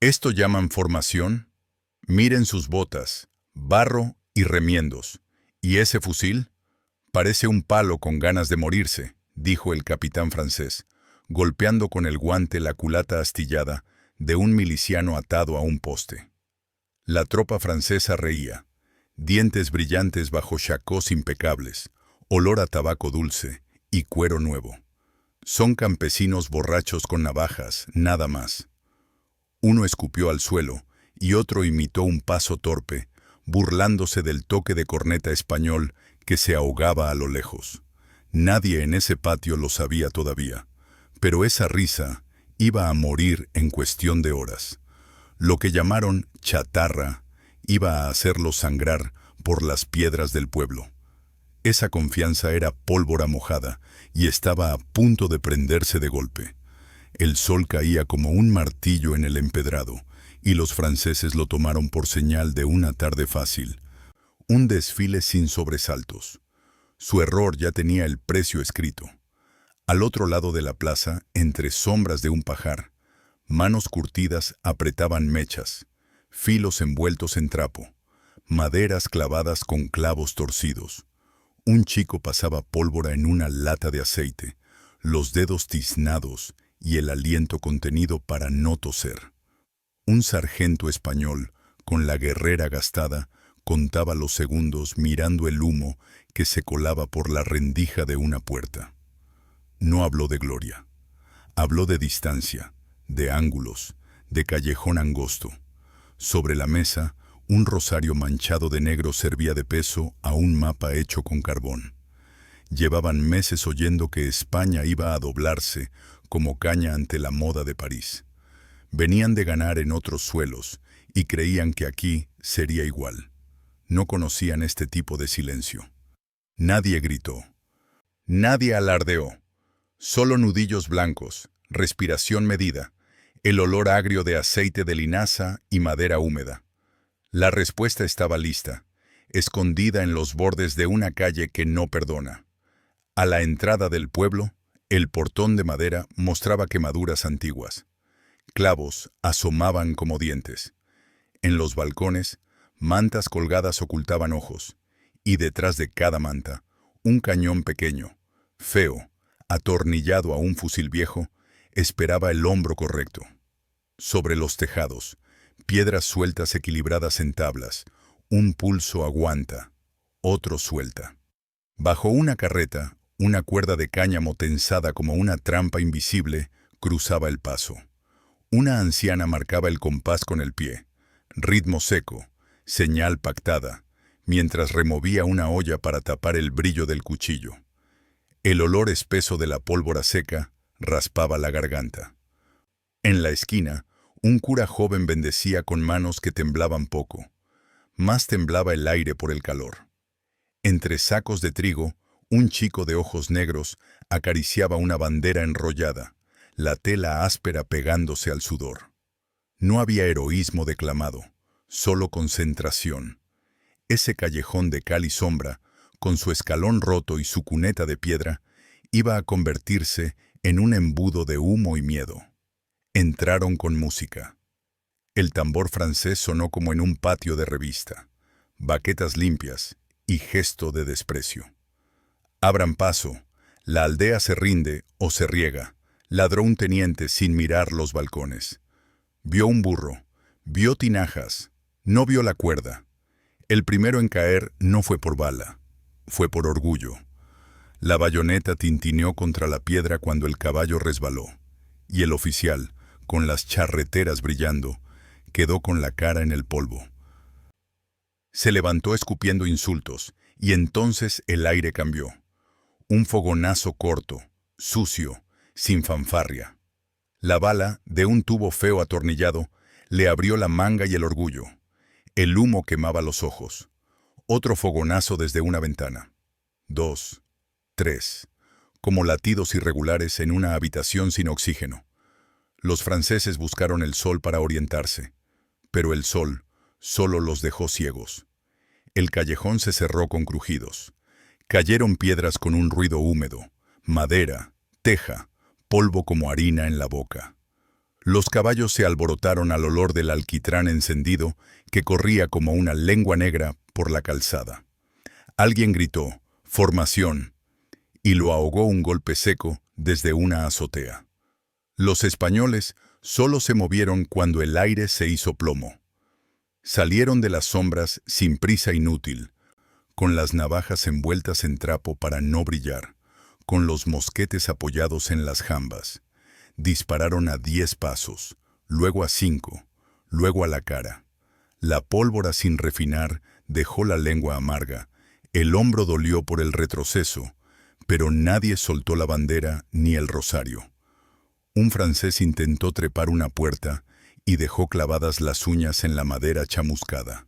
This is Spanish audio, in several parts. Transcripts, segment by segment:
Esto llaman formación. Miren sus botas, barro y remiendos. ¿Y ese fusil? Parece un palo con ganas de morirse, dijo el capitán francés, golpeando con el guante la culata astillada de un miliciano atado a un poste. La tropa francesa reía, dientes brillantes bajo chacós impecables, olor a tabaco dulce y cuero nuevo. Son campesinos borrachos con navajas, nada más. Uno escupió al suelo y otro imitó un paso torpe, burlándose del toque de corneta español que se ahogaba a lo lejos. Nadie en ese patio lo sabía todavía, pero esa risa iba a morir en cuestión de horas. Lo que llamaron chatarra iba a hacerlo sangrar por las piedras del pueblo. Esa confianza era pólvora mojada y estaba a punto de prenderse de golpe. El sol caía como un martillo en el empedrado, y los franceses lo tomaron por señal de una tarde fácil, un desfile sin sobresaltos. Su error ya tenía el precio escrito. Al otro lado de la plaza, entre sombras de un pajar, manos curtidas apretaban mechas, filos envueltos en trapo, maderas clavadas con clavos torcidos. Un chico pasaba pólvora en una lata de aceite, los dedos tiznados y el aliento contenido para no toser. Un sargento español, con la guerrera gastada, contaba los segundos mirando el humo que se colaba por la rendija de una puerta. No habló de gloria. Habló de distancia, de ángulos, de callejón angosto. Sobre la mesa, un rosario manchado de negro servía de peso a un mapa hecho con carbón. Llevaban meses oyendo que España iba a doblarse como caña ante la moda de París. Venían de ganar en otros suelos y creían que aquí sería igual. No conocían este tipo de silencio. Nadie gritó. Nadie alardeó. Solo nudillos blancos, respiración medida, el olor agrio de aceite de linaza y madera húmeda. La respuesta estaba lista, escondida en los bordes de una calle que no perdona. A la entrada del pueblo, el portón de madera mostraba quemaduras antiguas. Clavos asomaban como dientes. En los balcones, mantas colgadas ocultaban ojos, y detrás de cada manta, un cañón pequeño, feo, atornillado a un fusil viejo, esperaba el hombro correcto. Sobre los tejados, piedras sueltas equilibradas en tablas, un pulso aguanta, otro suelta. Bajo una carreta, una cuerda de cáñamo tensada como una trampa invisible cruzaba el paso. Una anciana marcaba el compás con el pie, ritmo seco, señal pactada, mientras removía una olla para tapar el brillo del cuchillo. El olor espeso de la pólvora seca raspaba la garganta. En la esquina, un cura joven bendecía con manos que temblaban poco. Más temblaba el aire por el calor. Entre sacos de trigo, un chico de ojos negros acariciaba una bandera enrollada, la tela áspera pegándose al sudor. No había heroísmo declamado, solo concentración. Ese callejón de cal y sombra, con su escalón roto y su cuneta de piedra, iba a convertirse en un embudo de humo y miedo. Entraron con música. El tambor francés sonó como en un patio de revista, baquetas limpias y gesto de desprecio. Abran paso, la aldea se rinde o se riega, ladró un teniente sin mirar los balcones. Vio un burro, vio tinajas, no vio la cuerda. El primero en caer no fue por bala, fue por orgullo. La bayoneta tintineó contra la piedra cuando el caballo resbaló, y el oficial, con las charreteras brillando, quedó con la cara en el polvo. Se levantó escupiendo insultos, y entonces el aire cambió. Un fogonazo corto, sucio, sin fanfarria. La bala, de un tubo feo atornillado, le abrió la manga y el orgullo. El humo quemaba los ojos. Otro fogonazo desde una ventana. 2, 3, como latidos irregulares en una habitación sin oxígeno. Los franceses buscaron el sol para orientarse, pero el sol solo los dejó ciegos. El callejón se cerró con crujidos. Cayeron piedras con un ruido húmedo, madera, teja, polvo como harina en la boca. Los caballos se alborotaron al olor del alquitrán encendido que corría como una lengua negra por la calzada. Alguien gritó, «Formación», y lo ahogó un golpe seco desde una azotea. Los españoles solo se movieron cuando el aire se hizo plomo. Salieron de las sombras sin prisa inútil, con las navajas envueltas en trapo para no brillar, con los mosquetes apoyados en las jambas. Dispararon a 10 pasos, luego a 5, luego a la cara. La pólvora sin refinar dejó la lengua amarga, el hombro dolió por el retroceso, pero nadie soltó la bandera ni el rosario. Un francés intentó trepar una puerta y dejó clavadas las uñas en la madera chamuscada.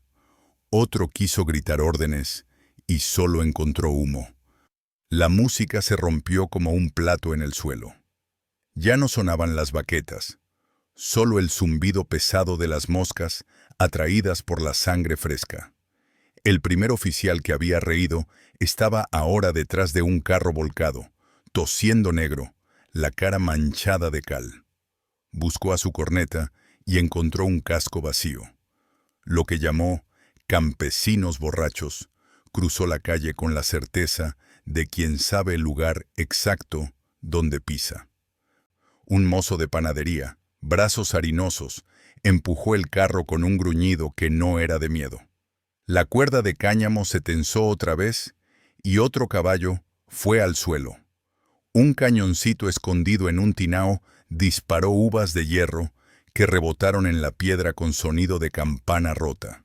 Otro quiso gritar órdenes y solo encontró humo. La música se rompió como un plato en el suelo. Ya no sonaban las baquetas, solo el zumbido pesado de las moscas atraídas por la sangre fresca. El primer oficial que había reído estaba ahora detrás de un carro volcado, tosiendo negro, la cara manchada de cal. Buscó a su corneta y encontró un casco vacío. Lo que llamó campesinos borrachos, cruzó la calle con la certeza de quien sabe el lugar exacto donde pisa. Un mozo de panadería, brazos harinosos, empujó el carro con un gruñido que no era de miedo. La cuerda de cáñamo se tensó otra vez y otro caballo fue al suelo. Un cañoncito escondido en un tinao disparó uvas de hierro que rebotaron en la piedra con sonido de campana rota.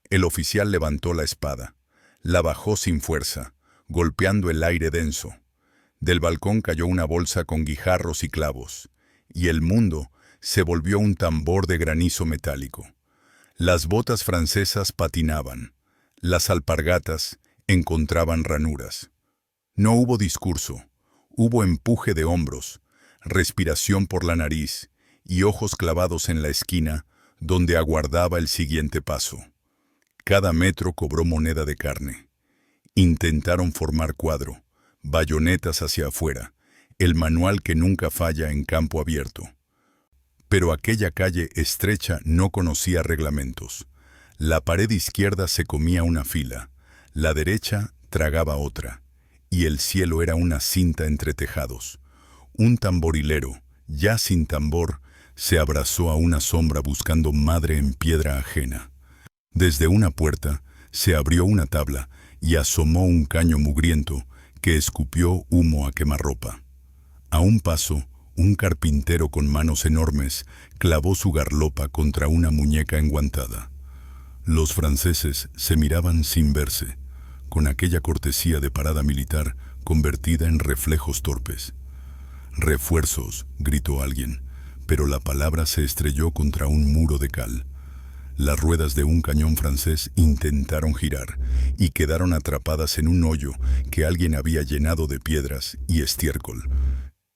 El oficial levantó la espada, la bajó sin fuerza, golpeando el aire denso. Del balcón cayó una bolsa con guijarros y clavos, y el mundo se volvió un tambor de granizo metálico. Las botas francesas patinaban, las alpargatas encontraban ranuras. No hubo discurso, hubo empuje de hombros, respiración por la nariz y ojos clavados en la esquina donde aguardaba el siguiente paso. Cada metro cobró moneda de carne. Intentaron formar cuadro, bayonetas hacia afuera, el manual que nunca falla en campo abierto. Pero aquella calle estrecha no conocía reglamentos. La pared izquierda se comía una fila, la derecha tragaba otra, y el cielo era una cinta entre tejados. Un tamborilero, ya sin tambor, se abrazó a una sombra buscando madre en piedra ajena. Desde una puerta se abrió una tabla y asomó un caño mugriento que escupió humo a quemarropa. A un paso, un carpintero con manos enormes clavó su garlopa contra una muñeca enguantada. Los franceses se miraban sin verse, con aquella cortesía de parada militar convertida en reflejos torpes. «Refuerzos», gritó alguien, pero la palabra se estrelló contra un muro de cal. Las ruedas de un cañón francés intentaron girar y quedaron atrapadas en un hoyo que alguien había llenado de piedras y estiércol.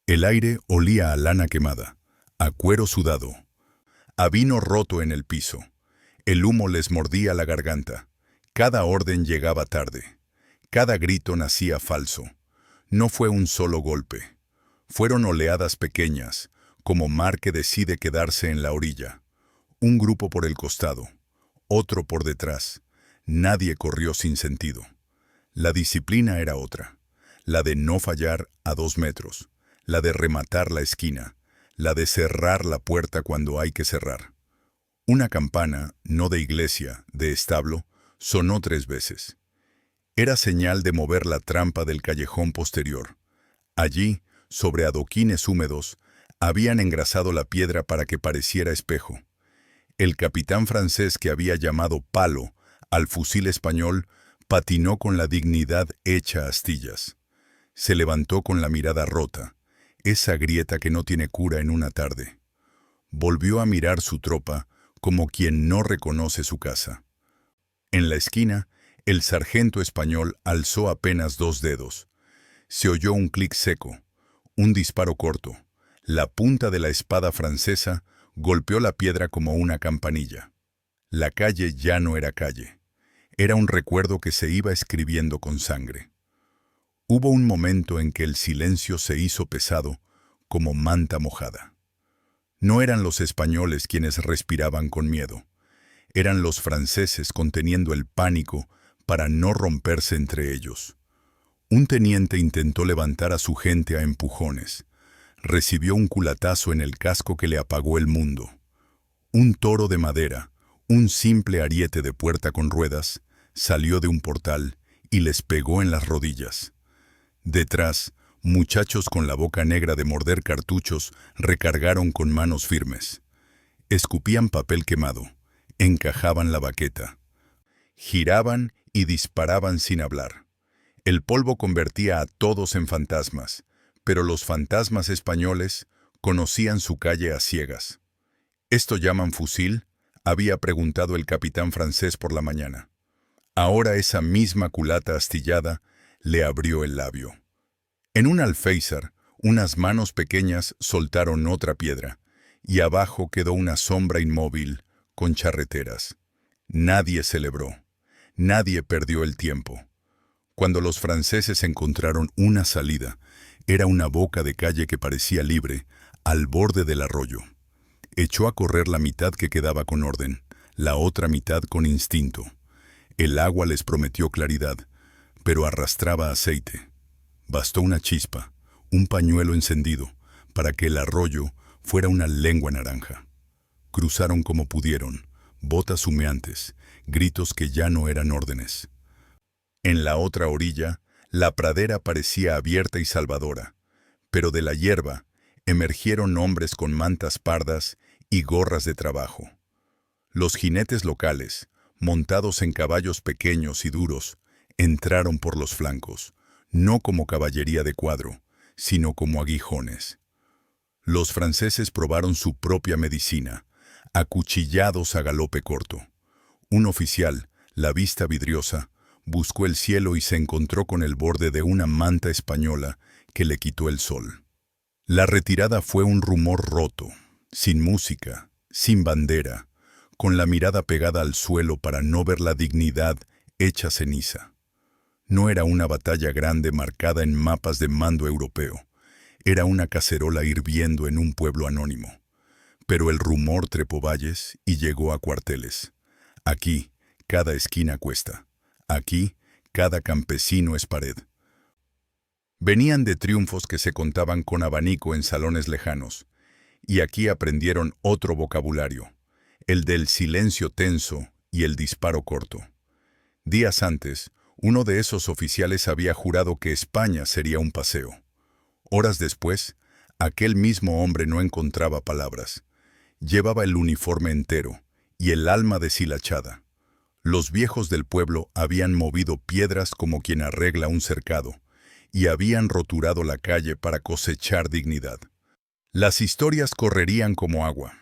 El aire olía a lana quemada, a cuero sudado, a vino roto en el piso. El humo les mordía la garganta. Cada orden llegaba tarde. Cada grito nacía falso. No fue un solo golpe. Fueron oleadas pequeñas, como mar que decide quedarse en la orilla. Un grupo por el costado, otro por detrás. Nadie corrió sin sentido. La disciplina era otra, la de no fallar a 2 metros, la de rematar la esquina, la de cerrar la puerta cuando hay que cerrar. Una campana, no de iglesia, de establo, sonó 3 veces. Era señal de mover la trampa del callejón posterior. Allí, sobre adoquines húmedos, habían engrasado la piedra para que pareciera espejo. El capitán francés que había llamado palo al fusil español patinó con la dignidad hecha astillas. Se levantó con la mirada rota, esa grieta que no tiene cura en una tarde. Volvió a mirar su tropa como quien no reconoce su casa. En la esquina, el sargento español alzó apenas 2 dedos. Se oyó un clic seco, un disparo corto. La punta de la espada francesa golpeó la piedra como una campanilla. La calle ya no era calle. Era un recuerdo que se iba escribiendo con sangre. Hubo un momento en que el silencio se hizo pesado como manta mojada. No eran los españoles quienes respiraban con miedo. Eran los franceses conteniendo el pánico para no romperse entre ellos. Un teniente intentó levantar a su gente a empujones. Recibió un culatazo en el casco que le apagó el mundo. Un toro de madera, un simple ariete de puerta con ruedas, salió de un portal y les pegó en las rodillas. Detrás, muchachos con la boca negra de morder cartuchos recargaron con manos firmes. Escupían papel quemado, encajaban la baqueta. Giraban y disparaban sin hablar. El polvo convertía a todos en fantasmas, pero los fantasmas españoles conocían su calle a ciegas. ¿Esto llaman fusil?, había preguntado el capitán francés por la mañana. Ahora esa misma culata astillada le abrió el labio. En un alféizar, unas manos pequeñas soltaron otra piedra, y abajo quedó una sombra inmóvil con charreteras. Nadie celebró, nadie perdió el tiempo. Cuando los franceses encontraron una salida, era una boca de calle que parecía libre, al borde del arroyo. Echó a correr la mitad que quedaba con orden, la otra mitad con instinto. El agua les prometió claridad, pero arrastraba aceite. Bastó una chispa, un pañuelo encendido, para que el arroyo fuera una lengua naranja. Cruzaron como pudieron, botas humeantes, gritos que ya no eran órdenes. En la otra orilla, la pradera parecía abierta y salvadora, pero de la hierba emergieron hombres con mantas pardas y gorras de trabajo. Los jinetes locales, montados en caballos pequeños y duros, entraron por los flancos, no como caballería de cuadro, sino como aguijones. Los franceses probaron su propia medicina, acuchillados a galope corto. Un oficial, la vista vidriosa, buscó el cielo y se encontró con el borde de una manta española que le quitó el sol. La retirada fue un rumor roto, sin música, sin bandera, con la mirada pegada al suelo para no ver la dignidad hecha ceniza. No era una batalla grande marcada en mapas de mando europeo, era una cacerola hirviendo en un pueblo anónimo. Pero el rumor trepó valles y llegó a cuarteles. Aquí, cada esquina cuesta. Aquí, cada campesino es pared. Venían de triunfos que se contaban con abanico en salones lejanos, y aquí aprendieron otro vocabulario, el del silencio tenso y el disparo corto. Días antes, uno de esos oficiales había jurado que España sería un paseo. Horas después, aquel mismo hombre no encontraba palabras. Llevaba el uniforme entero y el alma deshilachada. Los viejos del pueblo habían movido piedras como quien arregla un cercado, y habían roturado la calle para cosechar dignidad. Las historias correrían como agua.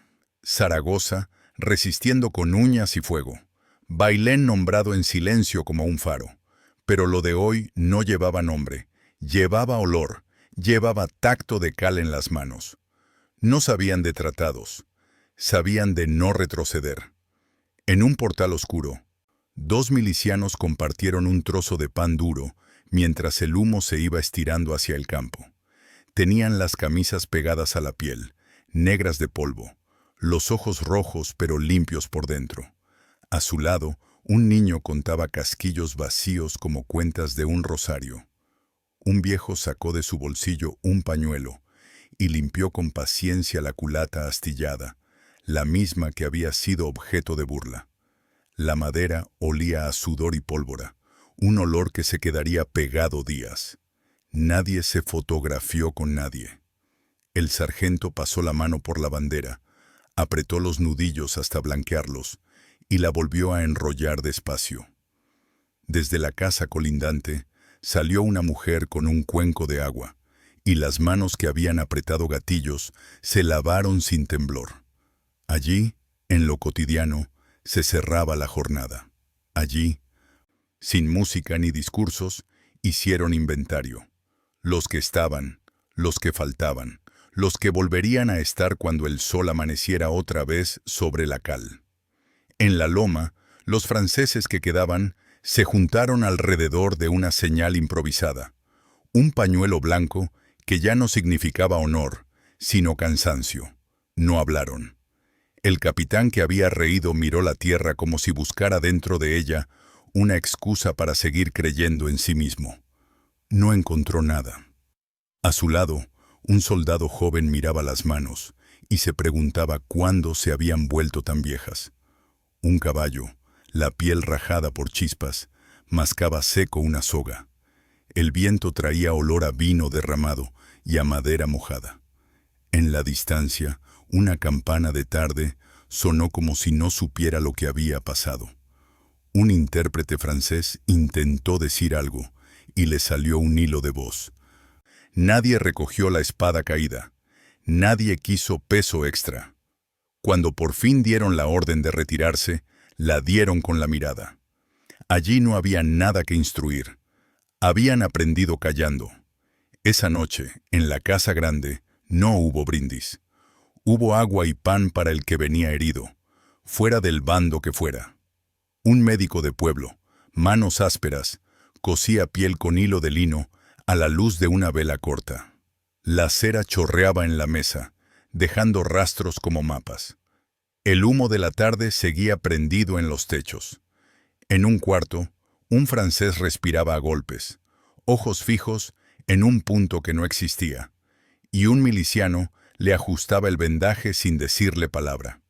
Zaragoza, resistiendo con uñas y fuego. Bailén nombrado en silencio como un faro. Pero lo de hoy no llevaba nombre, llevaba olor, llevaba tacto de cal en las manos. No sabían de tratados, sabían de no retroceder. En un portal oscuro, 2 milicianos compartieron un trozo de pan duro mientras el humo se iba estirando hacia el campo. Tenían las camisas pegadas a la piel, negras de polvo, los ojos rojos pero limpios por dentro. A su lado, un niño contaba casquillos vacíos como cuentas de un rosario. Un viejo sacó de su bolsillo un pañuelo y limpió con paciencia la culata astillada, la misma que había sido objeto de burla. La madera olía a sudor y pólvora, un olor que se quedaría pegado días. Nadie se fotografió con nadie. El sargento pasó la mano por la bandera, apretó los nudillos hasta blanquearlos y la volvió a enrollar despacio. Desde la casa colindante salió una mujer con un cuenco de agua, y las manos que habían apretado gatillos se lavaron sin temblor. Allí, en lo cotidiano, se cerraba la jornada. Allí, sin música ni discursos, hicieron inventario. Los que estaban, los que faltaban, los que volverían a estar cuando el sol amaneciera otra vez sobre la cal. En la loma, los franceses que quedaban se juntaron alrededor de una señal improvisada, un pañuelo blanco que ya no significaba honor, sino cansancio. No hablaron. El capitán que había reído miró la tierra como si buscara dentro de ella una excusa para seguir creyendo en sí mismo. No encontró nada. A su lado, un soldado joven miraba las manos y se preguntaba cuándo se habían vuelto tan viejas. Un caballo, la piel rajada por chispas, mascaba seco una soga. El viento traía olor a vino derramado y a madera mojada. En la distancia, una campana de tarde sonó como si no supiera lo que había pasado. Un intérprete francés intentó decir algo y le salió un hilo de voz. Nadie recogió la espada caída. Nadie quiso peso extra. Cuando por fin dieron la orden de retirarse, la dieron con la mirada. Allí no había nada que instruir. Habían aprendido callando. Esa noche, en la casa grande, no hubo brindis. Hubo agua y pan para el que venía herido, fuera del bando que fuera. Un médico de pueblo, manos ásperas, cosía piel con hilo de lino a la luz de una vela corta. La cera chorreaba en la mesa, dejando rastros como mapas. El humo de la tarde seguía prendido en los techos. En un cuarto, un francés respiraba a golpes, ojos fijos en un punto que no existía, y un miliciano le ajustaba el vendaje sin decirle palabra.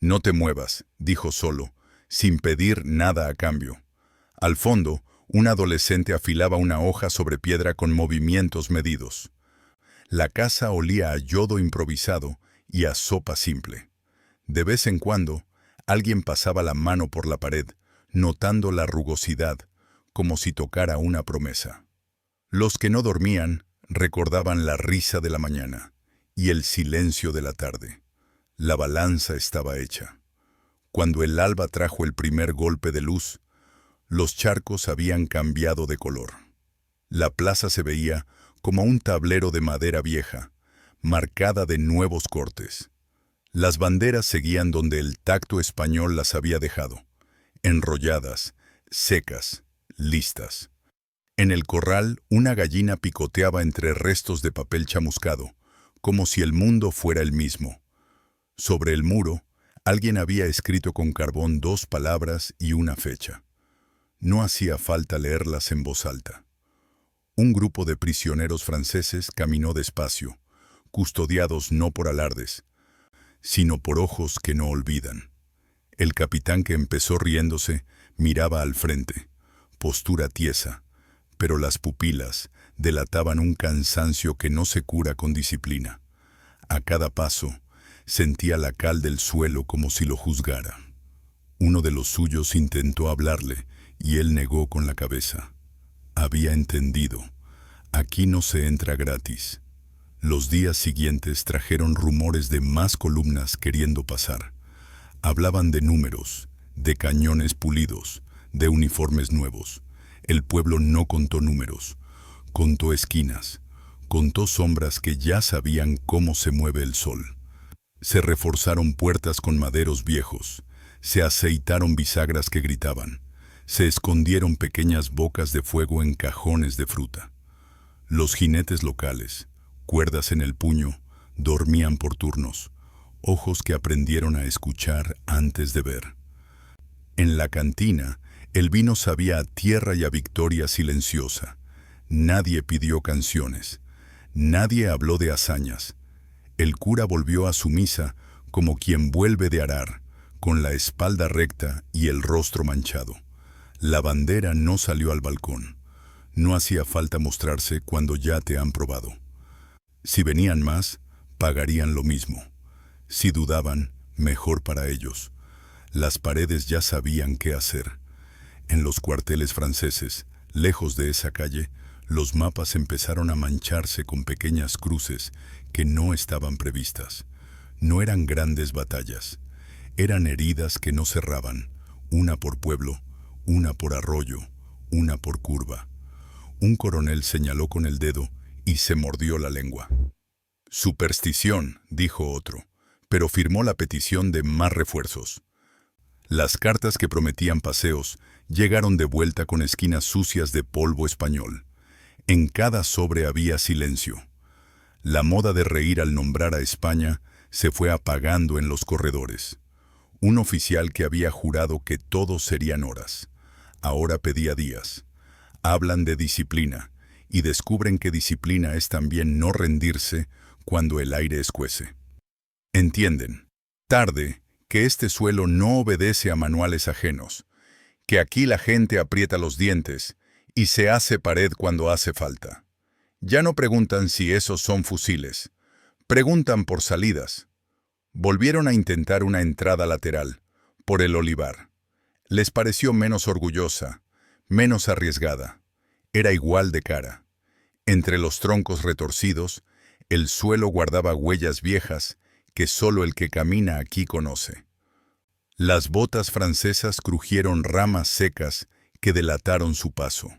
«No te muevas», dijo solo, sin pedir nada a cambio. Al fondo, un adolescente afilaba una hoja sobre piedra con movimientos medidos. La casa olía a yodo improvisado y a sopa simple. De vez en cuando, alguien pasaba la mano por la pared, notando la rugosidad, como si tocara una promesa. Los que no dormían recordaban la risa de la mañana y el silencio de la tarde. La balanza estaba hecha. Cuando el alba trajo el primer golpe de luz, los charcos habían cambiado de color. La plaza se veía como un tablero de madera vieja, marcada de nuevos cortes. Las banderas seguían donde el tacto español las había dejado, enrolladas, secas, listas. En el corral, una gallina picoteaba entre restos de papel chamuscado, como si el mundo fuera el mismo. Sobre el muro, alguien había escrito con carbón 2 palabras y una fecha. No hacía falta leerlas en voz alta. Un grupo de prisioneros franceses caminó despacio, custodiados no por alardes, sino por ojos que no olvidan. El capitán, que empezó riéndose, miraba al frente, postura tiesa, pero las pupilas delataban un cansancio que no se cura con disciplina. A cada paso, sentía la cal del suelo como si lo juzgara. Uno de los suyos intentó hablarle, y él negó con la cabeza. Había entendido. Aquí no se entra gratis. Los días siguientes trajeron rumores de más columnas queriendo pasar. Hablaban de números, de cañones pulidos, de uniformes nuevos. El pueblo no contó números, contó esquinas, contó sombras que ya sabían cómo se mueve el sol. Se reforzaron puertas con maderos viejos, se aceitaron bisagras que gritaban, se escondieron pequeñas bocas de fuego en cajones de fruta. Los jinetes locales, cuerdas en el puño, dormían por turnos, ojos que aprendieron a escuchar antes de ver. En la cantina, el vino sabía a tierra y a victoria silenciosa. Nadie pidió canciones, nadie habló de hazañas. El cura volvió a su misa como quien vuelve de arar, con la espalda recta y el rostro manchado. La bandera no salió al balcón. No hacía falta mostrarse cuando ya te han probado. Si venían más, pagarían lo mismo. Si dudaban, mejor para ellos. Las paredes ya sabían qué hacer. En los cuarteles franceses, lejos de esa calle, los mapas empezaron a mancharse con pequeñas cruces que no estaban previstas. No eran grandes batallas. Eran heridas que no cerraban, una por pueblo, una por arroyo, una por curva. Un coronel señaló con el dedo y se mordió la lengua. «Superstición», dijo otro, pero firmó la petición de más refuerzos. Las cartas que prometían paseos llegaron de vuelta con esquinas sucias de polvo español. En cada sobre había silencio. La moda de reír al nombrar a España se fue apagando en los corredores. Un oficial que había jurado que todos serían horas, ahora pedía días. Hablan de disciplina y descubren que disciplina es también no rendirse cuando el aire escuece. Entienden, tarde, que este suelo no obedece a manuales ajenos, que aquí la gente aprieta los dientes y se hace pared cuando hace falta. Ya no preguntan si esos son fusiles, preguntan por salidas. Volvieron a intentar una entrada lateral, por el olivar. Les pareció menos orgullosa, menos arriesgada. Era igual de cara. Entre los troncos retorcidos, el suelo guardaba huellas viejas que solo el que camina aquí conoce. Las botas francesas crujieron ramas secas que delataron su paso.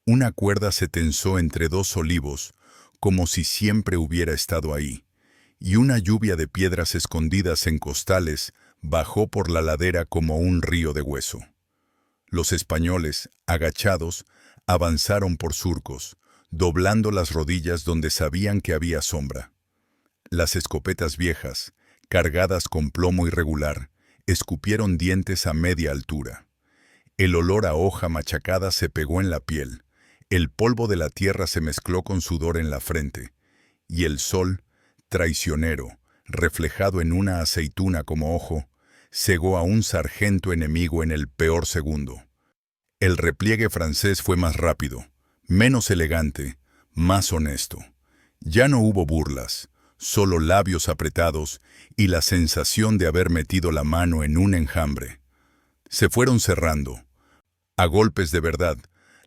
Una cuerda se tensó entre dos olivos, como si siempre hubiera estado ahí, y una lluvia de piedras escondidas en costales bajó por la ladera como un río de hueso. Los españoles, agachados, avanzaron por surcos, doblando las rodillas donde sabían que había sombra. Las escopetas viejas, cargadas con plomo irregular, escupieron dientes a media altura. El olor a hoja machacada se pegó en la piel, el polvo de la tierra se mezcló con sudor en la frente, y el sol, traicionero, reflejado en una aceituna como ojo, cegó a un sargento enemigo en el peor segundo. El repliegue francés fue más rápido, menos elegante, más honesto. Ya no hubo burlas, solo labios apretados y la sensación de haber metido la mano en un enjambre. Se fueron cerrando, a golpes de verdad,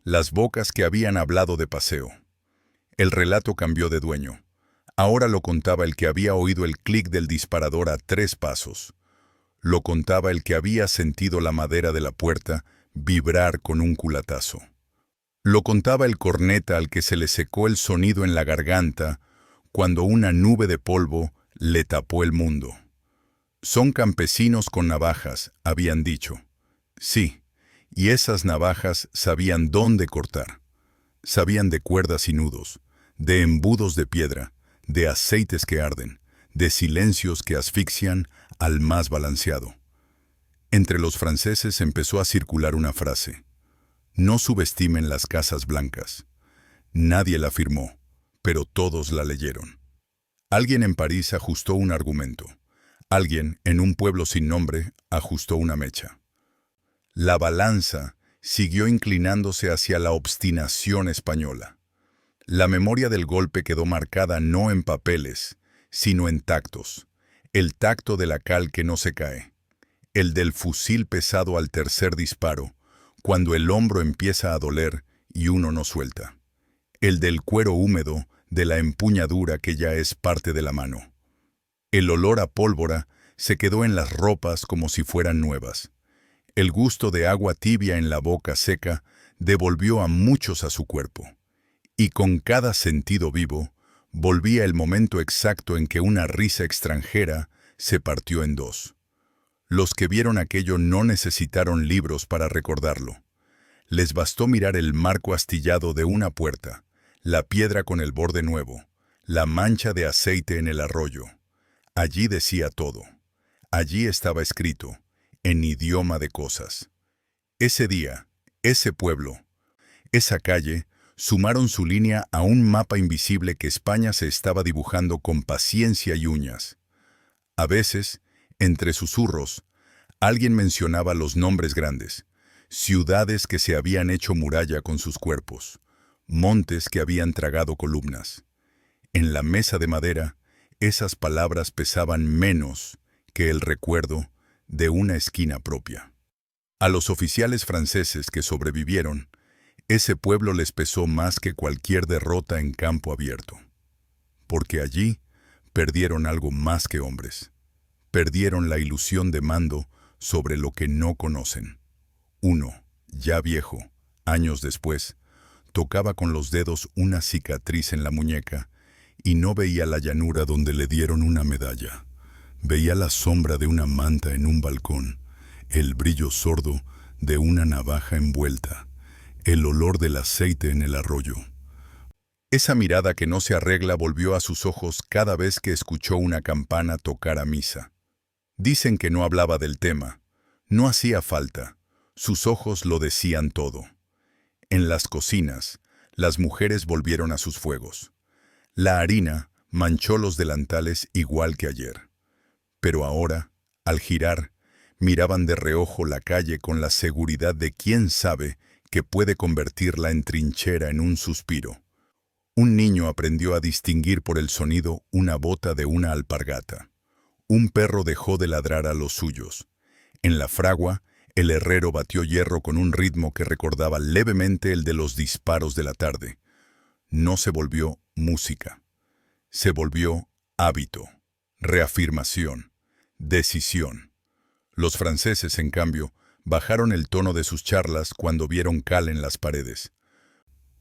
las bocas que habían hablado de paseo. El relato cambió de dueño. Ahora lo contaba el que había oído el clic del disparador a 3 pasos. Lo contaba el que había sentido la madera de la puerta vibrar con un culatazo. Lo contaba el corneta al que se le secó el sonido en la garganta cuando una nube de polvo le tapó el mundo. Son campesinos con navajas, habían dicho. Sí, y esas navajas sabían dónde cortar. Sabían de cuerdas y nudos, de embudos de piedra, de aceites que arden, de silencios que asfixian al más balanceado. Entre los franceses empezó a circular una frase. No subestimen las casas blancas. Nadie la firmó, pero todos la leyeron. Alguien en París ajustó un argumento. Alguien, en un pueblo sin nombre, ajustó una mecha. La balanza siguió inclinándose hacia la obstinación española. La memoria del golpe quedó marcada no en papeles, sino en tactos. El tacto de la cal que no se cae. El del fusil pesado al tercer disparo, cuando el hombro empieza a doler y uno no suelta. El del cuero húmedo de la empuñadura que ya es parte de la mano. El olor a pólvora se quedó en las ropas como si fueran nuevas. El gusto de agua tibia en la boca seca devolvió a muchos a su cuerpo. Y con cada sentido vivo, volvía el momento exacto en que una risa extranjera se partió en dos. Los que vieron aquello no necesitaron libros para recordarlo. Les bastó mirar el marco astillado de una puerta, la piedra con el borde nuevo, la mancha de aceite en el arroyo. Allí decía todo. Allí estaba escrito, en idioma de cosas. Ese día, ese pueblo, esa calle, sumaron su línea a un mapa invisible que España se estaba dibujando con paciencia y uñas. A veces, entre susurros, alguien mencionaba los nombres grandes, ciudades que se habían hecho muralla con sus cuerpos, montes que habían tragado columnas. En la mesa de madera, esas palabras pesaban menos que el recuerdo de una esquina propia. A los oficiales franceses que sobrevivieron, ese pueblo les pesó más que cualquier derrota en campo abierto. Porque allí perdieron algo más que hombres. Perdieron la ilusión de mando sobre lo que no conocen. Uno, ya viejo, años después, tocaba con los dedos una cicatriz en la muñeca y no veía la llanura donde le dieron una medalla. Veía la sombra de una manta en un balcón, el brillo sordo de una navaja envuelta, el olor del aceite en el arroyo. Esa mirada que no se arregla volvió a sus ojos cada vez que escuchó una campana tocar a misa. Dicen que no hablaba del tema. No hacía falta. Sus ojos lo decían todo. En las cocinas, las mujeres volvieron a sus fuegos. La harina manchó los delantales igual que ayer. Pero ahora, al girar, miraban de reojo la calle con la seguridad de quién sabe que puede convertirla en trinchera en un suspiro. Un niño aprendió a distinguir por el sonido una bota de una alpargata. Un perro dejó de ladrar a los suyos. En la fragua, el herrero batió hierro con un ritmo que recordaba levemente el de los disparos de la tarde. No se volvió música. Se volvió hábito, reafirmación, decisión. Los franceses, en cambio, bajaron el tono de sus charlas cuando vieron cal en las paredes.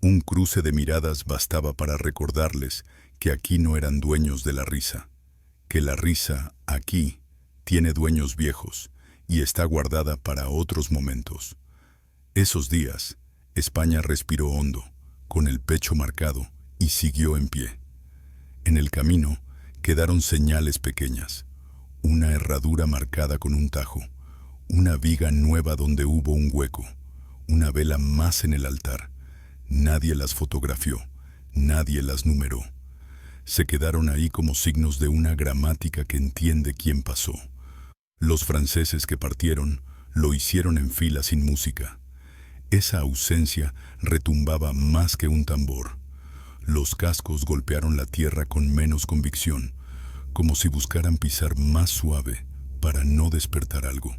Un cruce de miradas bastaba para recordarles que aquí no eran dueños de la risa, que la risa, aquí, tiene dueños viejos y está guardada para otros momentos. Esos días, España respiró hondo, con el pecho marcado, y siguió en pie. En el camino quedaron señales pequeñas, una herradura marcada con un tajo, una viga nueva donde hubo un hueco, una vela más en el altar. Nadie las fotografió, nadie las numeró. Se quedaron ahí como signos de una gramática que entiende quién pasó. Los franceses que partieron lo hicieron en fila sin música. Esa ausencia retumbaba más que un tambor. Los cascos golpearon la tierra con menos convicción, como si buscaran pisar más suave para no despertar algo.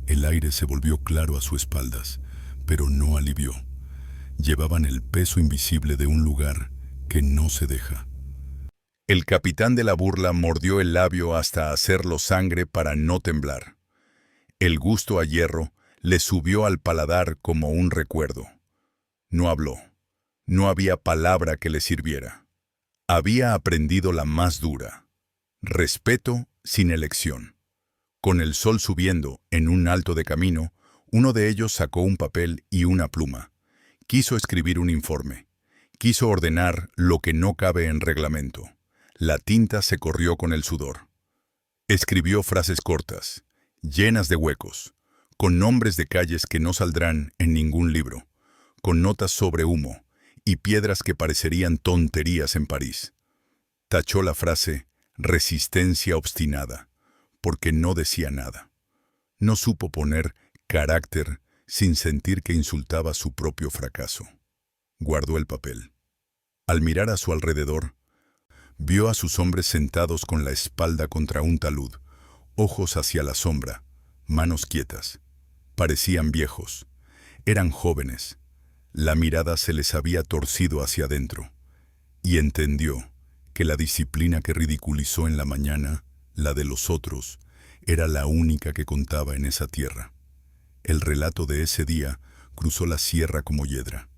El aire se volvió claro a sus espaldas, pero no alivió. Llevaban el peso invisible de un lugar que no se deja. El capitán de la burla mordió el labio hasta hacerlo sangre para no temblar. El gusto a hierro le subió al paladar como un recuerdo. No habló. No había palabra que le sirviera. Había aprendido la más dura. Respeto sin elección. Con el sol subiendo, en un alto de camino, uno de ellos sacó un papel y una pluma. Quiso escribir un informe. Quiso ordenar lo que no cabe en reglamento. La tinta se corrió con el sudor. Escribió frases cortas, llenas de huecos, con nombres de calles que no saldrán en ningún libro, con notas sobre humo y piedras que parecerían tonterías en París. Tachó la frase «resistencia obstinada», porque no decía nada. No supo poner carácter sin sentir que insultaba su propio fracaso. Guardó el papel. Al mirar a su alrededor, vio a sus hombres sentados con la espalda contra un talud, ojos hacia la sombra, manos quietas. Parecían viejos. Eran jóvenes. La mirada se les había torcido hacia adentro. Y entendió que la disciplina que ridiculizó en la mañana, la de los otros, era la única que contaba en esa tierra. El relato de ese día cruzó la sierra como hiedra.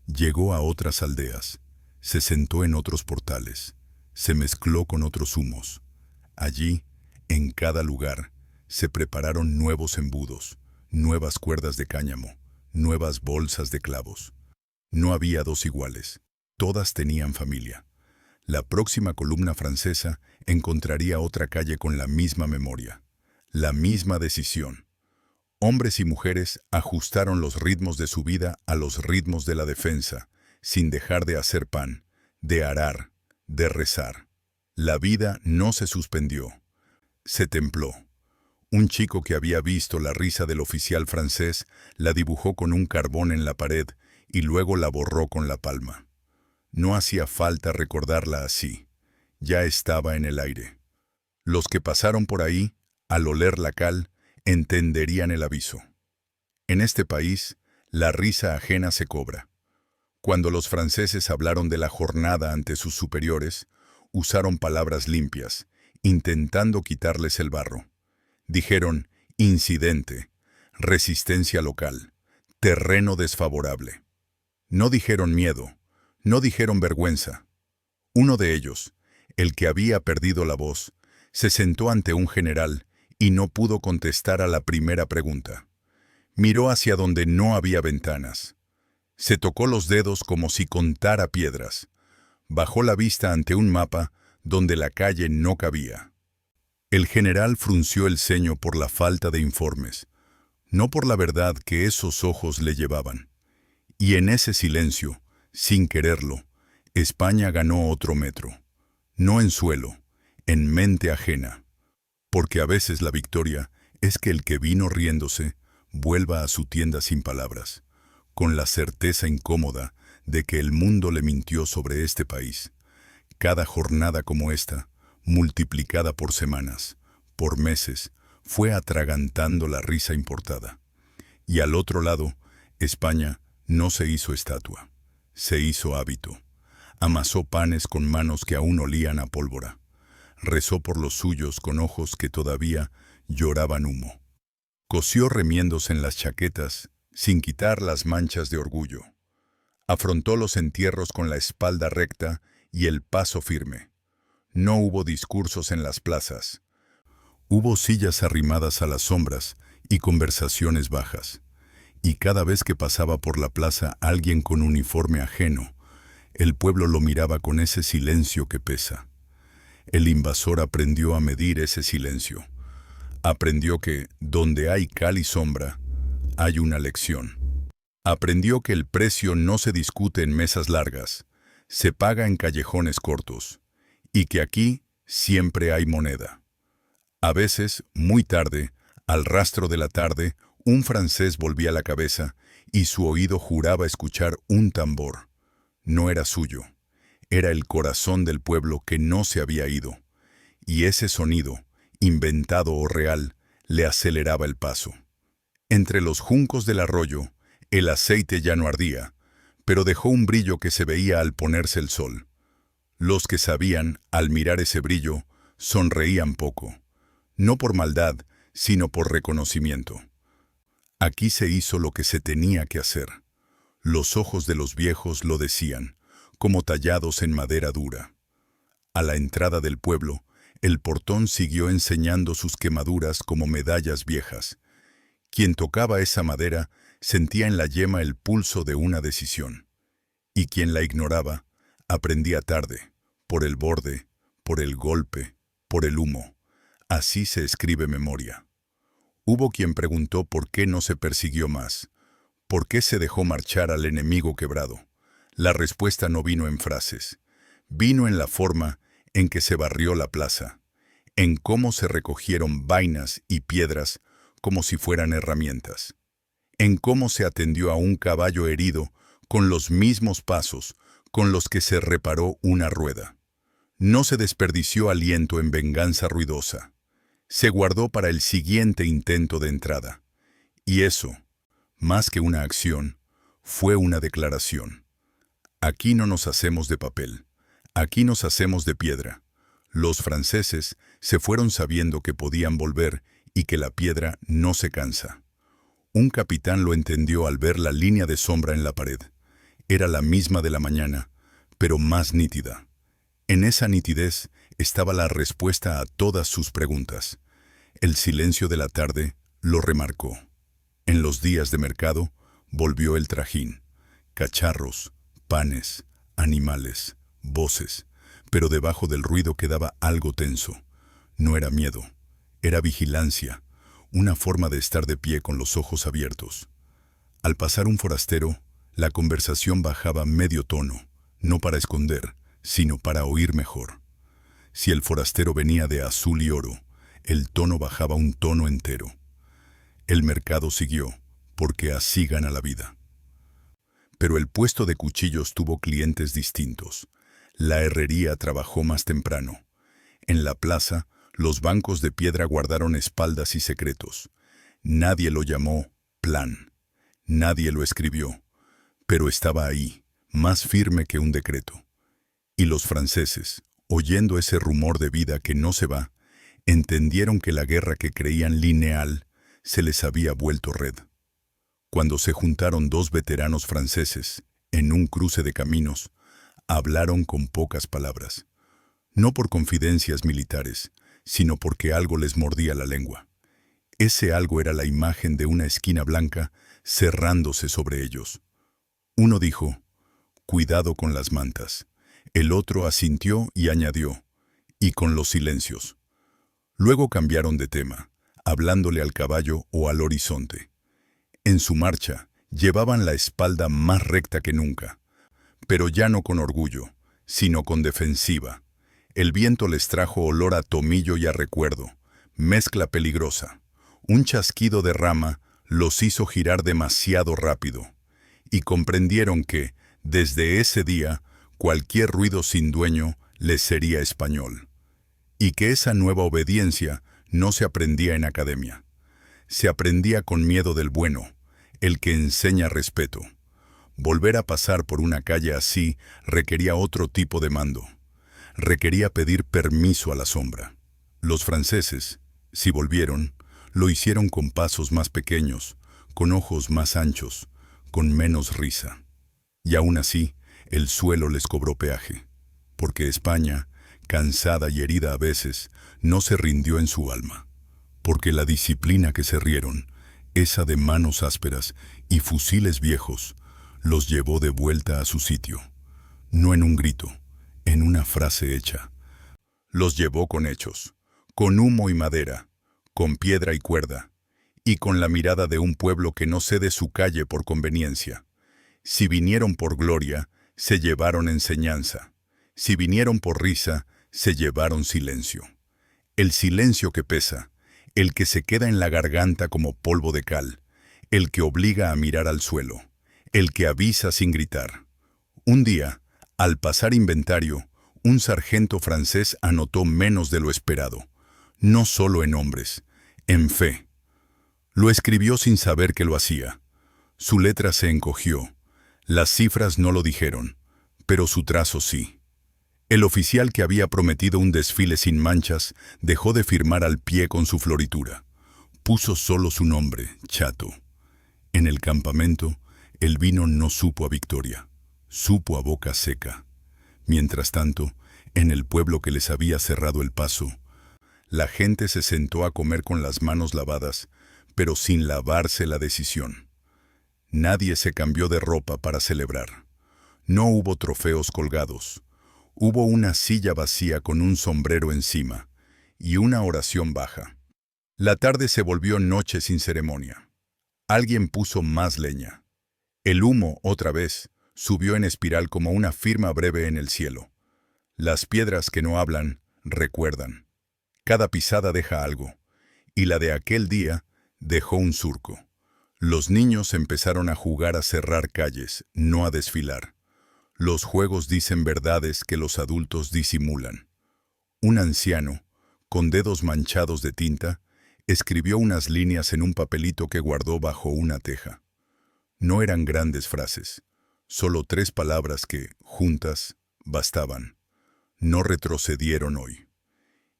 Llegó a otras aldeas, se sentó en otros portales, se mezcló con otros humos. Allí, en cada lugar, se prepararon nuevos embudos, nuevas cuerdas de cáñamo, nuevas bolsas de clavos. No había dos iguales, todas tenían familia. La próxima columna francesa encontraría otra calle con la misma memoria, la misma decisión. Hombres y mujeres ajustaron los ritmos de su vida a los ritmos de la defensa, sin dejar de hacer pan, de arar, de rezar. La vida no se suspendió, se templó. Un chico que había visto la risa del oficial francés la dibujó con un carbón en la pared y luego la borró con la palma. No hacía falta recordarla así, ya estaba en el aire. Los que pasaron por ahí, al oler la cal, entenderían el aviso. En este país, la risa ajena se cobra. Cuando los franceses hablaron de la jornada ante sus superiores, usaron palabras limpias, intentando quitarles el barro. Dijeron incidente, resistencia local, terreno desfavorable. No dijeron miedo, no dijeron vergüenza. Uno de ellos, el que había perdido la voz, se sentó ante un general y no pudo contestar a la primera pregunta. Miró hacia donde no había ventanas. Se tocó los dedos como si contara piedras. Bajó la vista ante un mapa donde la calle no cabía. El general frunció el ceño por la falta de informes, no por la verdad que esos ojos le llevaban. Y en ese silencio, sin quererlo, España ganó otro metro. No en suelo, en mente ajena. Porque a veces la victoria es que el que vino riéndose vuelva a su tienda sin palabras, con la certeza incómoda de que el mundo le mintió sobre este país. Cada jornada como esta, multiplicada por semanas, por meses, fue atragantando la risa importada. Y al otro lado, España no se hizo estatua, se hizo hábito. Amasó panes con manos que aún olían a pólvora. Rezó por los suyos con ojos que todavía lloraban humo. Cosió remiendos en las chaquetas, sin quitar las manchas de orgullo. Afrontó los entierros con la espalda recta y el paso firme. No hubo discursos en las plazas. Hubo sillas arrimadas a las sombras y conversaciones bajas. Y cada vez que pasaba por la plaza alguien con uniforme ajeno, el pueblo lo miraba con ese silencio que pesa. El invasor aprendió a medir ese silencio. Aprendió que, donde hay cal y sombra, hay una lección. Aprendió que el precio no se discute en mesas largas, se paga en callejones cortos, y que aquí siempre hay moneda. A veces, muy tarde, al rastro de la tarde, un francés volvía la cabeza y su oído juraba escuchar un tambor. No era suyo, era el corazón del pueblo que no se había ido, y ese sonido, inventado o real, le aceleraba el paso. Entre los juncos del arroyo, el aceite ya no ardía, pero dejó un brillo que se veía al ponerse el sol. Los que sabían, al mirar ese brillo, sonreían poco, no por maldad, sino por reconocimiento. Aquí se hizo lo que se tenía que hacer. Los ojos de los viejos lo decían, como tallados en madera dura. A la entrada del pueblo, el portón siguió enseñando sus quemaduras como medallas viejas. Quien tocaba esa madera sentía en la yema el pulso de una decisión. Y quien la ignoraba, aprendía tarde, por el borde, por el golpe, por el humo. Así se escribe memoria. Hubo quien preguntó por qué no se persiguió más, por qué se dejó marchar al enemigo quebrado. La respuesta no vino en frases, vino en la forma en que se barrió la plaza, en cómo se recogieron vainas y piedras como si fueran herramientas, en cómo se atendió a un caballo herido con los mismos pasos con los que se reparó una rueda. No se desperdició aliento en venganza ruidosa. Se guardó para el siguiente intento de entrada. Y eso, más que una acción, fue una declaración. Aquí no nos hacemos de papel, aquí nos hacemos de piedra. Los franceses se fueron sabiendo que podían volver y que la piedra no se cansa. Un capitán lo entendió al ver la línea de sombra en la pared. Era la misma de la mañana, pero más nítida. En esa nitidez estaba la respuesta a todas sus preguntas. El silencio de la tarde lo remarcó. En los días de mercado volvió el trajín. Cacharros, panes, animales, voces, pero debajo del ruido quedaba algo tenso. No era miedo, era vigilancia, una forma de estar de pie con los ojos abiertos. Al pasar un forastero, la conversación bajaba medio tono, no para esconder, sino para oír mejor. Si el forastero venía de azul y oro, el tono bajaba un tono entero. El mercado siguió, porque así gana la vida. Pero el puesto de cuchillos tuvo clientes distintos. La herrería trabajó más temprano. En la plaza, los bancos de piedra guardaron espaldas y secretos. Nadie lo llamó plan. Nadie lo escribió. Pero estaba ahí, más firme que un decreto. Y los franceses, oyendo ese rumor de vida que no se va, entendieron que la guerra que creían lineal se les había vuelto red. Cuando se juntaron dos veteranos franceses, en un cruce de caminos, hablaron con pocas palabras. No por confidencias militares, sino porque algo les mordía la lengua. Ese algo era la imagen de una esquina blanca cerrándose sobre ellos. Uno dijo, «Cuidado con las mantas». El otro asintió y añadió, «Y con los silencios». Luego cambiaron de tema, hablándole al caballo o al horizonte. En su marcha, llevaban la espalda más recta que nunca, pero ya no con orgullo, sino con defensiva. El viento les trajo olor a tomillo y a recuerdo, mezcla peligrosa. Un chasquido de rama los hizo girar demasiado rápido, y comprendieron que, desde ese día, cualquier ruido sin dueño les sería español. Y que esa nueva obediencia no se aprendía en academia. Se aprendía con miedo del bueno, el que enseña respeto. Volver a pasar por una calle así requería otro tipo de mando. Requería pedir permiso a la sombra. Los franceses, si volvieron, lo hicieron con pasos más pequeños, con ojos más anchos, con menos risa. Y aún así, el suelo les cobró peaje, porque España, cansada y herida a veces, no se rindió en su alma, porque la disciplina que se rieron, esa de manos ásperas y fusiles viejos, los llevó de vuelta a su sitio, no en un grito, en una frase hecha. Los llevó con hechos, con humo y madera, con piedra y cuerda, y con la mirada de un pueblo que no cede su calle por conveniencia. Si vinieron por gloria, se llevaron enseñanza. Si vinieron por risa, se llevaron silencio. El silencio que pesa, el que se queda en la garganta como polvo de cal, el que obliga a mirar al suelo, el que avisa sin gritar. Un día, al pasar inventario, un sargento francés anotó menos de lo esperado, no solo en hombres, en fe. Lo escribió sin saber que lo hacía. Su letra se encogió. Las cifras no lo dijeron, pero su trazo sí. El oficial que había prometido un desfile sin manchas dejó de firmar al pie con su floritura. Puso solo su nombre, Chato. En el campamento, el vino no supo a victoria, supo a boca seca. Mientras tanto, en el pueblo que les había cerrado el paso, la gente se sentó a comer con las manos lavadas, pero sin lavarse la decisión. Nadie se cambió de ropa para celebrar. No hubo trofeos colgados. Hubo una silla vacía con un sombrero encima y una oración baja. La tarde se volvió noche sin ceremonia. Alguien puso más leña. El humo, otra vez, subió en espiral como una firma breve en el cielo. Las piedras que no hablan, recuerdan. Cada pisada deja algo, y la de aquel día dejó un surco. Los niños empezaron a jugar a cerrar calles, no a desfilar. Los juegos dicen verdades que los adultos disimulan. Un anciano, con dedos manchados de tinta, escribió unas líneas en un papelito que guardó bajo una teja. No eran grandes frases, solo 3 palabras que, juntas, bastaban. No retrocedieron hoy.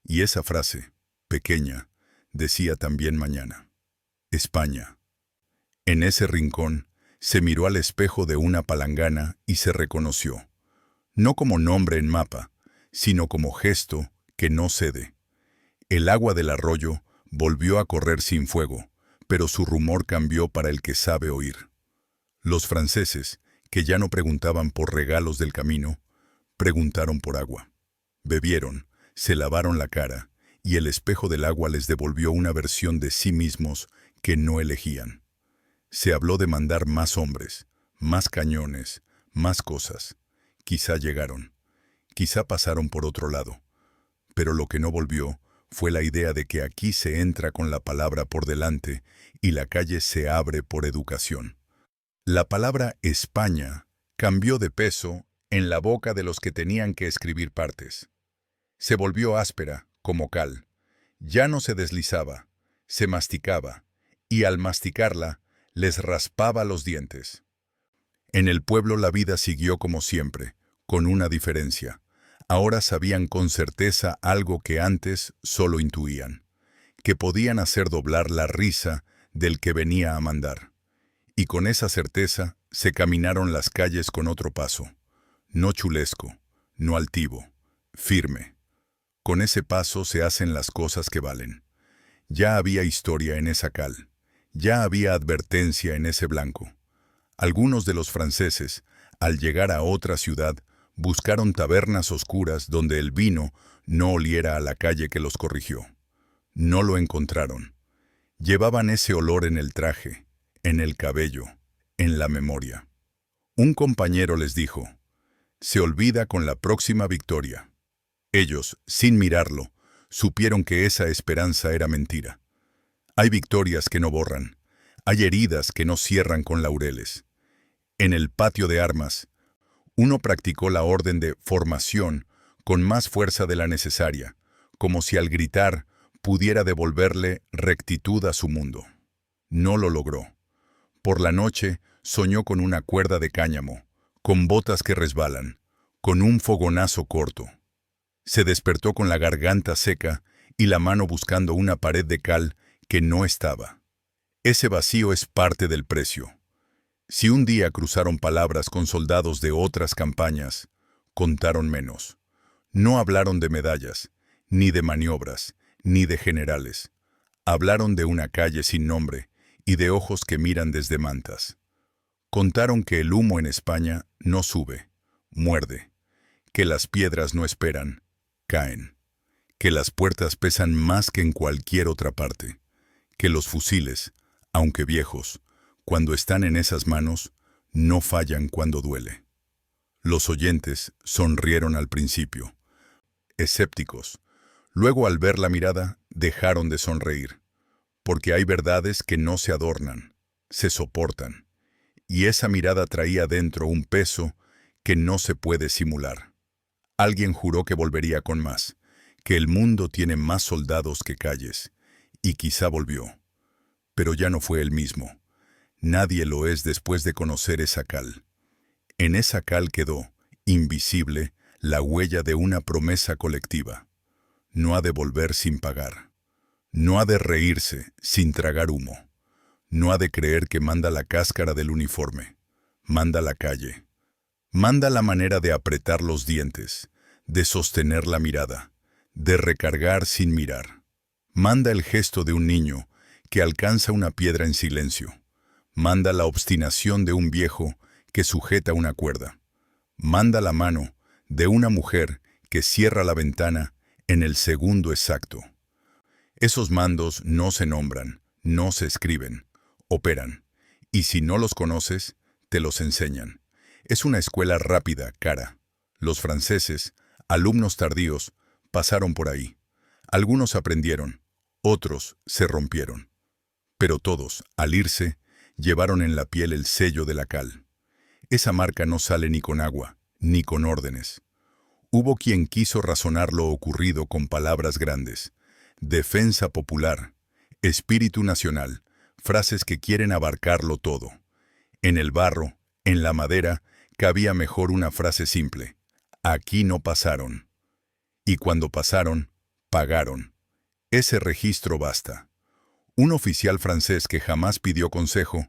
Y esa frase, pequeña, decía también mañana. España. En ese rincón, se miró al espejo de una palangana y se reconoció, no como nombre en mapa, sino como gesto que no cede. El agua del arroyo volvió a correr sin fuego, pero su rumor cambió para el que sabe oír. Los franceses, que ya no preguntaban por regalos del camino, preguntaron por agua. Bebieron, se lavaron la cara, y el espejo del agua les devolvió una versión de sí mismos que no elegían. Se habló de mandar más hombres, más cañones, más cosas. Quizá llegaron, quizá pasaron por otro lado. Pero lo que no volvió fue la idea de que aquí se entra con la palabra por delante y la calle se abre por educación. La palabra España cambió de peso en la boca de los que tenían que escribir partes. Se volvió áspera, como cal. Ya no se deslizaba, se masticaba, y al masticarla, les raspaba los dientes. En el pueblo la vida siguió como siempre, con una diferencia. Ahora sabían con certeza algo que antes solo intuían, que podían hacer doblar la risa del que venía a mandar. Y con esa certeza se caminaron las calles con otro paso, no chulesco, no altivo, firme. Con ese paso se hacen las cosas que valen. Ya había historia en esa cal. Ya había advertencia en ese blanco. Algunos de los franceses, al llegar a otra ciudad, buscaron tabernas oscuras donde el vino no oliera a la calle que los corrigió. No lo encontraron. Llevaban ese olor en el traje, en el cabello, en la memoria. Un compañero les dijo: «Se olvida con la próxima victoria». Ellos, sin mirarlo, supieron que esa esperanza era mentira. Hay victorias que no borran, hay heridas que no cierran con laureles. En el patio de armas, uno practicó la orden de formación con más fuerza de la necesaria, como si al gritar pudiera devolverle rectitud a su mundo. No lo logró. Por la noche soñó con una cuerda de cáñamo, con botas que resbalan, con un fogonazo corto. Se despertó con la garganta seca y la mano buscando una pared de cal que no estaba. Ese vacío es parte del precio. Si un día cruzaron palabras con soldados de otras campañas, contaron menos. No hablaron de medallas, ni de maniobras, ni de generales. Hablaron de una calle sin nombre y de ojos que miran desde mantas. Contaron que el humo en España no sube, muerde, que las piedras no esperan, caen, que las puertas pesan más que en cualquier otra parte, que los fusiles, aunque viejos, cuando están en esas manos, no fallan cuando duele. Los oyentes sonrieron al principio, escépticos. Luego, al ver la mirada, dejaron de sonreír, porque hay verdades que no se adornan, se soportan, y esa mirada traía dentro un peso que no se puede simular. Alguien juró que volvería con más, que el mundo tiene más soldados que calles, y quizá volvió. Pero ya no fue el mismo. Nadie lo es después de conocer esa cal. En esa cal quedó, invisible, la huella de una promesa colectiva. No ha de volver sin pagar. No ha de reírse sin tragar humo. No ha de creer que manda la cáscara del uniforme. Manda la calle. Manda la manera de apretar los dientes, de sostener la mirada, de recargar sin mirar. Manda el gesto de un niño que alcanza una piedra en silencio. Manda la obstinación de un viejo que sujeta una cuerda. Manda la mano de una mujer que cierra la ventana en el segundo exacto. Esos mandos no se nombran, no se escriben, operan. Y si no los conoces, te los enseñan. Es una escuela rápida, cara. Los franceses, alumnos tardíos, pasaron por ahí. Algunos aprendieron, otros se rompieron. Pero todos, al irse, llevaron en la piel el sello de la cal. Esa marca no sale ni con agua, ni con órdenes. Hubo quien quiso razonar lo ocurrido con palabras grandes. Defensa popular, espíritu nacional, frases que quieren abarcarlo todo. En el barro, en la madera, cabía mejor una frase simple. Aquí no pasaron. Y cuando pasaron, pagaron. Ese registro basta. Un oficial francés que jamás pidió consejo,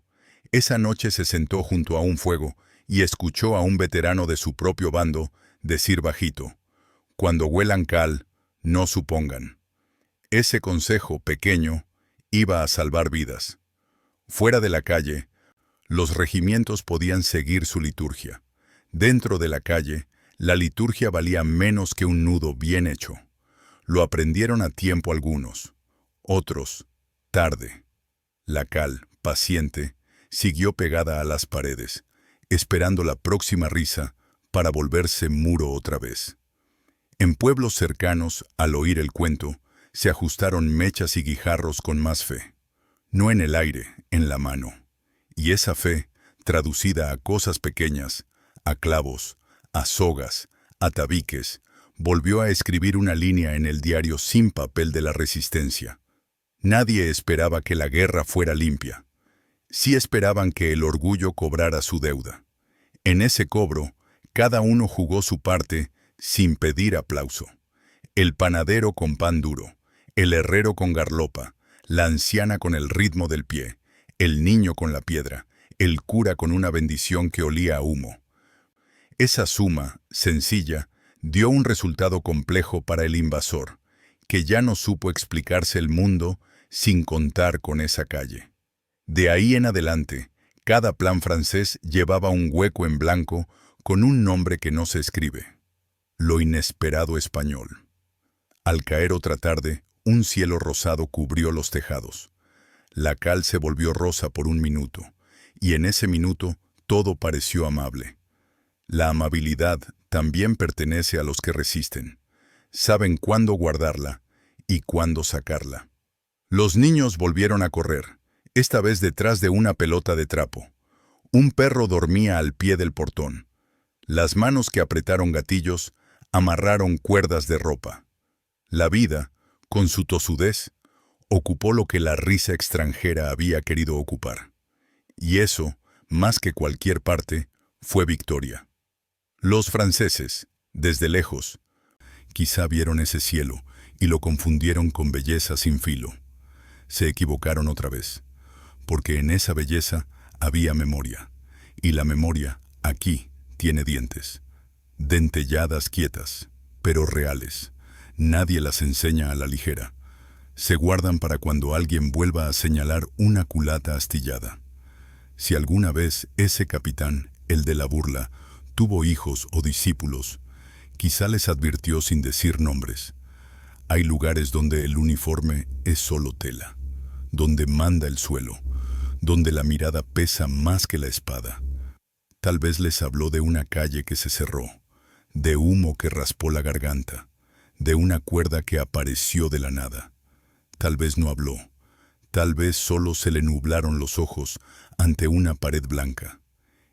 esa noche se sentó junto a un fuego y escuchó a un veterano de su propio bando decir bajito: «Cuando huelan cal, no supongan». Ese consejo pequeño iba a salvar vidas. Fuera de la calle, los regimientos podían seguir su liturgia. Dentro de la calle, la liturgia valía menos que un nudo bien hecho. Lo aprendieron a tiempo algunos, otros tarde. La cal, paciente, siguió pegada a las paredes, esperando la próxima risa para volverse muro otra vez. En pueblos cercanos, al oír el cuento, se ajustaron mechas y guijarros con más fe. No en el aire, en la mano. Y esa fe, traducida a cosas pequeñas, a clavos, a sogas, a tabiques, volvió a escribir una línea en el diario sin papel de la resistencia. Nadie esperaba que la guerra fuera limpia. Sí esperaban que el orgullo cobrara su deuda. En ese cobro, cada uno jugó su parte sin pedir aplauso. El panadero con pan duro, el herrero con garlopa, la anciana con el ritmo del pie, el niño con la piedra, el cura con una bendición que olía a humo. Esa suma, sencilla, dio un resultado complejo para el invasor, que ya no supo explicarse el mundo sin contar con esa calle. De ahí en adelante, Cada plan francés llevaba un hueco en blanco con un nombre que no se escribe. Lo inesperado español. Al caer otra tarde, un cielo rosado cubrió los tejados. La cal se volvió rosa por un minuto, y en ese minuto todo pareció amable. La amabilidad también pertenece a los que resisten. Saben cuándo guardarla y cuándo sacarla. Los niños volvieron a correr, esta vez detrás de una pelota de trapo. Un perro dormía al pie del portón. Las manos que apretaron gatillos amarraron cuerdas de ropa. La vida, con su tosudez, ocupó lo que la risa extranjera había querido ocupar. Y eso, más que cualquier parte, fue victoria. Los franceses, desde lejos, quizá vieron ese cielo y lo confundieron con belleza sin filo. Se equivocaron otra vez, porque en esa belleza había memoria, y la memoria, aquí, tiene dientes. Dentelladas quietas, pero reales. Nadie las enseña a la ligera. Se guardan para cuando alguien vuelva a señalar una culata astillada. Si alguna vez ese capitán, el de la burla, tuvo hijos o discípulos, quizá les advirtió sin decir nombres. Hay lugares donde el uniforme es solo tela, donde manda el suelo, donde la mirada pesa más que la espada. Tal vez les habló de una calle que se cerró, de humo que raspó la garganta, de una cuerda que apareció de la nada. Tal vez no habló, tal vez solo se le nublaron los ojos ante una pared blanca.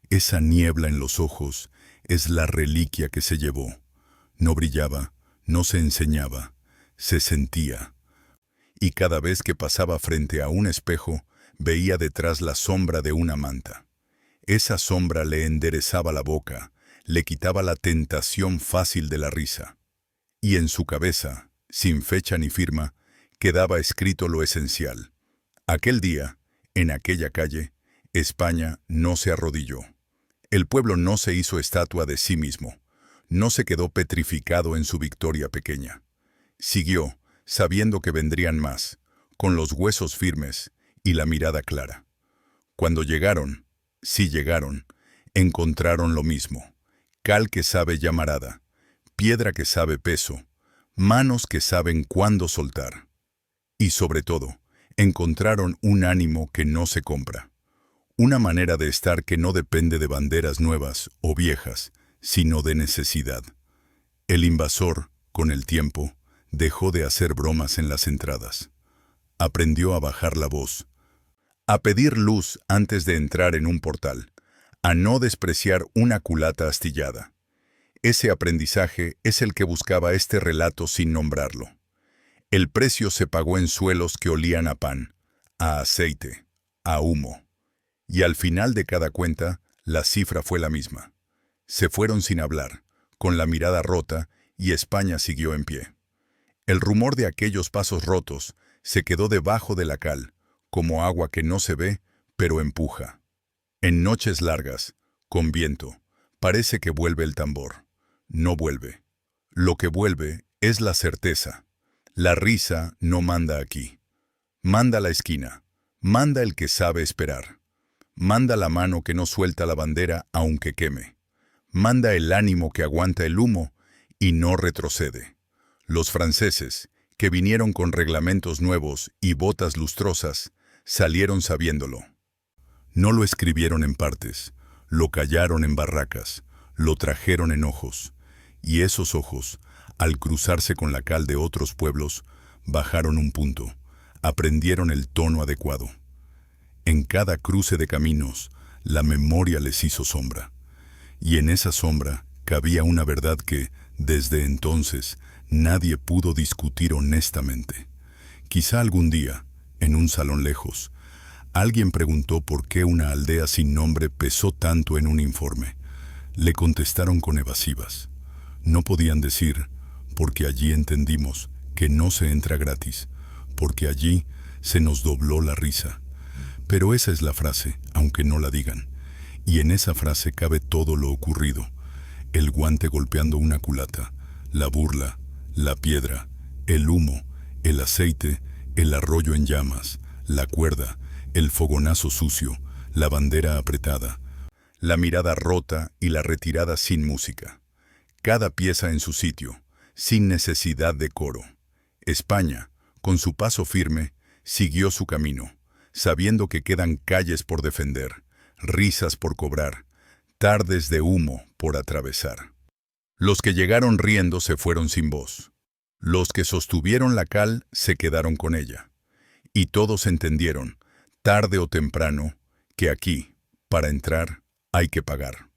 Esa niebla en los ojos es la reliquia que se llevó. No brillaba, no se enseñaba, se sentía. Y cada vez que pasaba frente a un espejo, veía detrás la sombra de una manta. Esa sombra le enderezaba la boca, le quitaba la tentación fácil de la risa. Y en su cabeza, sin fecha ni firma, quedaba escrito lo esencial. Aquel día, en aquella calle, España no se arrodilló. El pueblo no se hizo estatua de sí mismo. No se quedó petrificado en su victoria pequeña. Siguió, sabiendo que vendrían más, con los huesos firmes y la mirada clara. Cuando llegaron, sí llegaron, encontraron lo mismo. Cal que sabe llamarada, piedra que sabe peso, manos que saben cuándo soltar. Y sobre todo, encontraron un ánimo que no se compra. Una manera de estar que no depende de banderas nuevas o viejas, sino de necesidad. El invasor, con el tiempo, dejó de hacer bromas en las entradas. Aprendió a bajar la voz, a pedir luz antes de entrar en un portal, a no despreciar una culata astillada. Ese aprendizaje es el que buscaba este relato sin nombrarlo. El precio se pagó en suelos que olían a pan, a aceite, a humo. Y al final de cada cuenta, la cifra fue la misma. Se fueron sin hablar, con la mirada rota, y España siguió en pie. El rumor de aquellos pasos rotos se quedó debajo de la cal, como agua que no se ve, pero empuja. En noches largas, con viento, parece que vuelve el tambor. No vuelve. Lo que vuelve es la certeza. La risa no manda aquí. Manda la esquina. Manda el que sabe esperar. Manda la mano que no suelta la bandera aunque queme. Manda el ánimo que aguanta el humo y no retrocede. Los franceses, que vinieron con reglamentos nuevos y botas lustrosas, salieron sabiéndolo. No lo escribieron en partes, lo callaron en barracas, lo trajeron en ojos, y esos ojos, al cruzarse con la cal de otros pueblos, bajaron un punto, aprendieron el tono adecuado. En cada cruce de caminos, la memoria les hizo sombra, y en esa sombra cabía una verdad que, desde entonces, nadie pudo discutir honestamente. Quizá algún día, en un salón lejos, alguien preguntó por qué una aldea sin nombre pesó tanto en un informe. Le contestaron con evasivas. No podían decir, porque allí entendimos que no se entra gratis, porque allí se nos dobló la risa. Pero esa es la frase, aunque no la digan. Y en esa frase cabe todo lo ocurrido. El guante golpeando una culata, la burla, la piedra, el humo, el aceite, el arroyo en llamas, la cuerda, el fogonazo sucio, la bandera apretada, la mirada rota y la retirada sin música. Cada pieza en su sitio, sin necesidad de coro. España, con su paso firme, siguió su camino, sabiendo que quedan calles por defender, risas por cobrar, tardes de humo por atravesar. Los que llegaron riendo se fueron sin voz. Los que sostuvieron la cal se quedaron con ella. Y todos entendieron, tarde o temprano, que aquí, para entrar, hay que pagar.